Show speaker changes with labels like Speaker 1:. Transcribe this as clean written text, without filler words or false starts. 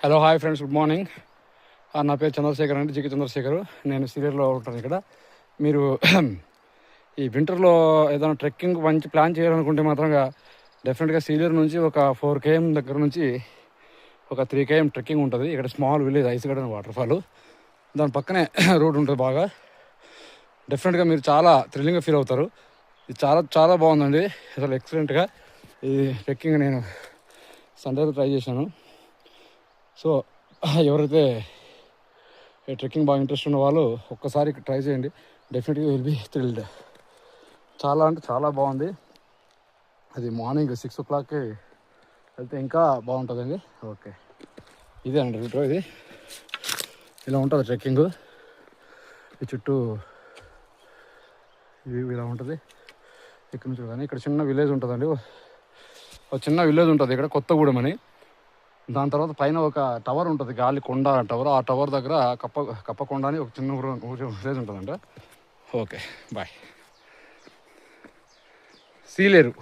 Speaker 1: Hello hi friends, good morning. నా పేరు చంద్రశేఖర్ అండి, జీకే చంద్రశేఖర్. నేను సీలేరులో ఉంటాను ఇక్కడ. మీరు ఈ వింటర్లో ఏదైనా ట్రెక్కింగ్ మంచి ప్లాన్ చేయాలనుకుంటే మాత్రంగా డెఫినెట్గా సీలేరు నుంచి ఒక 4 km దగ్గర నుంచి ఒక 3 km ట్రెక్కింగ్ ఉంటుంది. ఇక్కడ స్మాల్ విలేజ్ ఐస్గడ్ అని వాటర్ఫాల్, దాని పక్కనే రోడ్ ఉంటుంది. బాగా డెఫినెట్గా మీరు చాలా థ్రిల్లింగ్గా ఫీల్ అవుతారు. ఇది చాలా చాలా బాగుందండి, అసలు ఎక్సలెంట్గా. ఈ ట్రెక్కింగ్ నేను సండేలో ట్రై చేశాను. సో ఎవరైతే ట్రెక్కింగ్ బాగా ఇంట్రెస్ట్ ఉన్న వాళ్ళు ఒక్కసారి ట్రై చేయండి. డెఫినెట్గా విల్ బి థ్రిల్డ్. చాలా అంటే చాలా బాగుంది. అది మార్నింగ్ 6 o'clockకి వెళ్తే ఇంకా బాగుంటుందండి. ఓకే, ఇదే అండి రూట్. ఇది ఇలా ఉంటుంది ట్రెక్కింగ్. ఈ చుట్టూ ఇలా ఉంటుంది. ఇక్కడ నుంచి చూడండి, ఇక్కడ చిన్న విలేజ్ ఉంటుందండి. ఒక చిన్న విలేజ్ ఉంటుంది ఇక్కడ, కొత్తగూడెం అని. దాని తర్వాత పైన ఒక టవర్ ఉంటుంది, గాలి కొండ టవర్. ఆ టవర్ దగ్గర కప్పకొండ అని ఒక చిన్న విలేజ్ ఉంటుందంట. Okay, bye. సీలేరు.